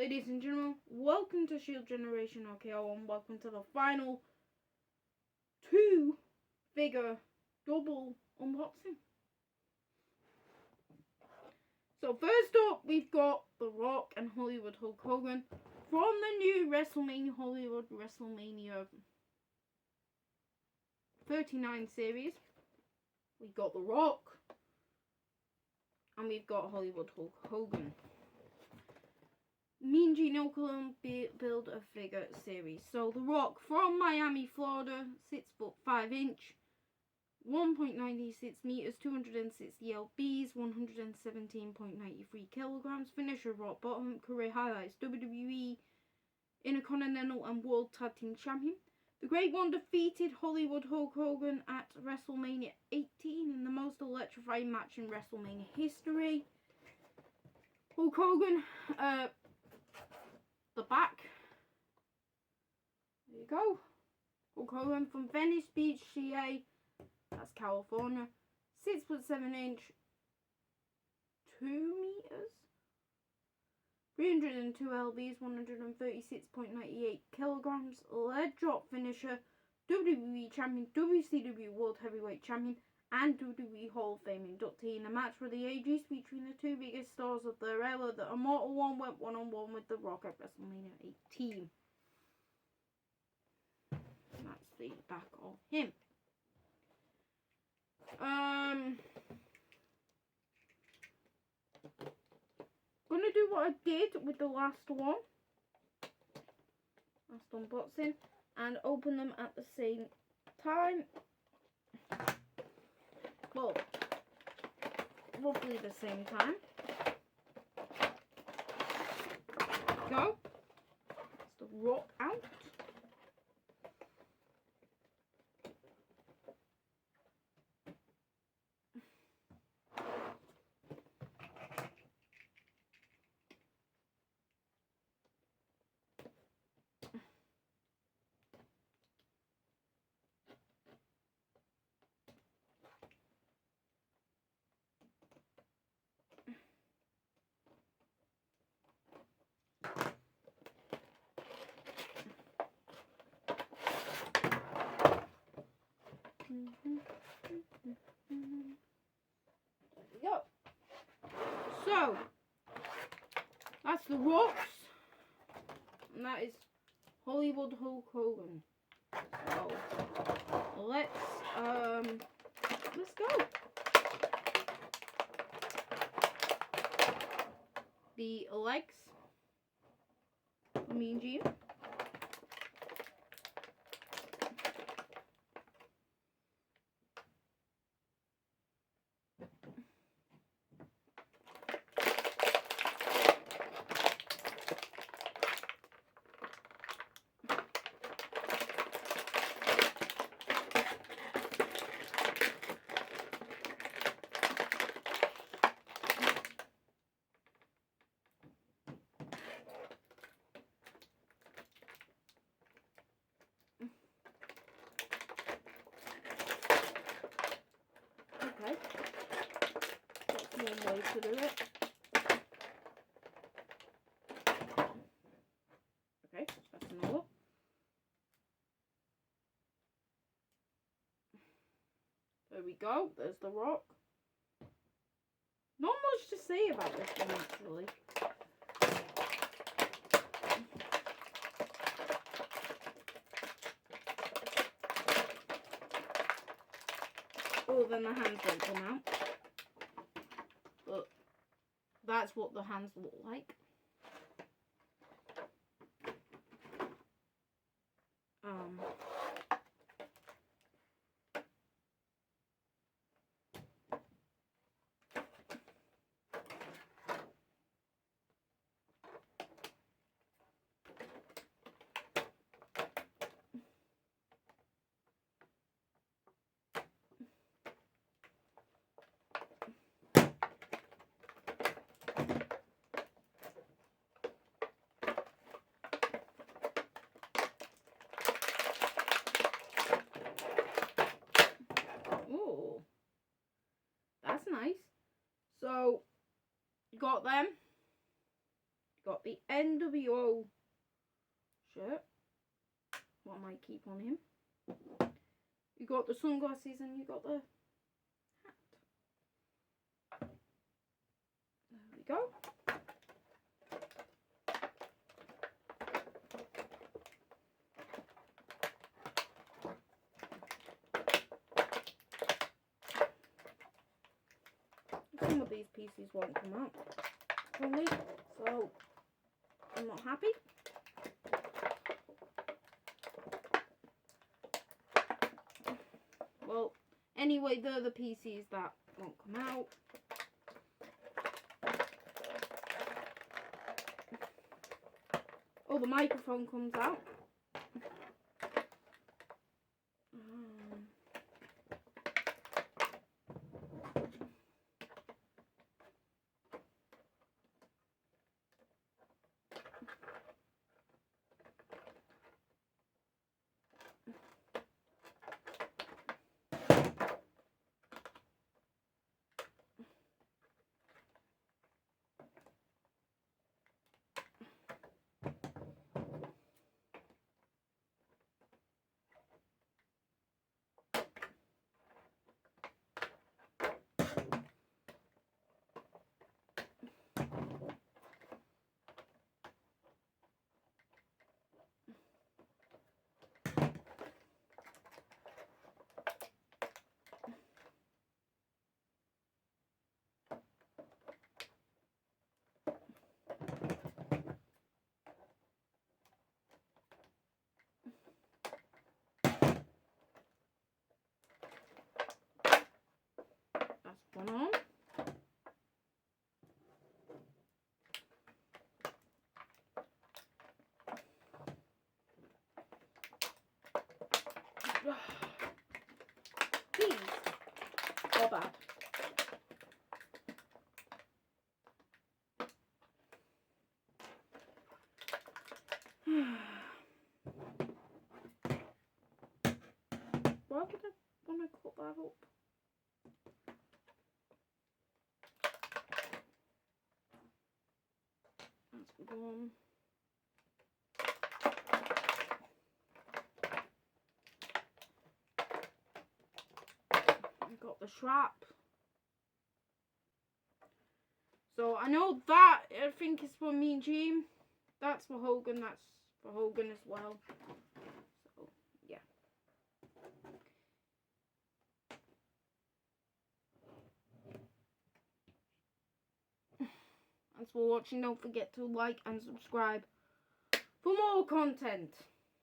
Ladies and gentlemen, welcome to Shield Generation RKO and welcome to the final 2-figure double unboxing. So first up, we've got The Rock and Hollywood Hulk Hogan from the new Wrestlemania 39 series. We've got The Rock and we've got Hollywood Hulk Hogan. Me and Gino Colon build a figure series. So The Rock from Miami, Florida, 6'5", 1.96 meters, 260 lbs, 117.93 kilograms. Finisher rock bottom. Career highlights: WWE Intercontinental and World Tag Team Champion. The Great One defeated Hollywood Hulk Hogan at Wrestlemania 18 in the most electrifying match in Wrestlemania history. Hulk Hogan, the back. There you go. Hulk Hogan from Venice Beach, CA. That's California. 6'7", 2 meters. 302 lbs, 136.98 kilograms. Lead drop finisher. WWE Champion, WCW World Heavyweight Champion, and WWE Hall of Fame inductee in a match for the ages featuring the two biggest stars of their era. The Immortal One went one-on-one with The Rock at WrestleMania 18. And that's the back of him. Gonna do what I did with the last one, last unboxing, and open them at the same time. Well, roughly the same time. Go. It's The Rock out. There we go. So that's The Rock's, and that is Hollywood Hulk Hogan. So let's go. The legs, me and Gino. Okay, that's one way to do it. Okay, that's another. There we go, there's The Rock. Not much to say about this one actually. Other than the hands don't come out. But that's what the hands look like. Nice. So, got them. Got the end NWO shirt. What I might keep on him. You got the sunglasses and you got the hat. There we go. Some of these pieces won't come out fully, so I'm not happy. Well, anyway, they're the pieces that won't come out. Oh, the microphone comes out. That's one on. These are bad. Why would I want to cut that up? That's one. I got the strap. So I know that, I think it's for me and Jim. That's for Hogan, that's for Hogan as well. So, yeah. Thanks for watching. Don't forget to like and subscribe for more content.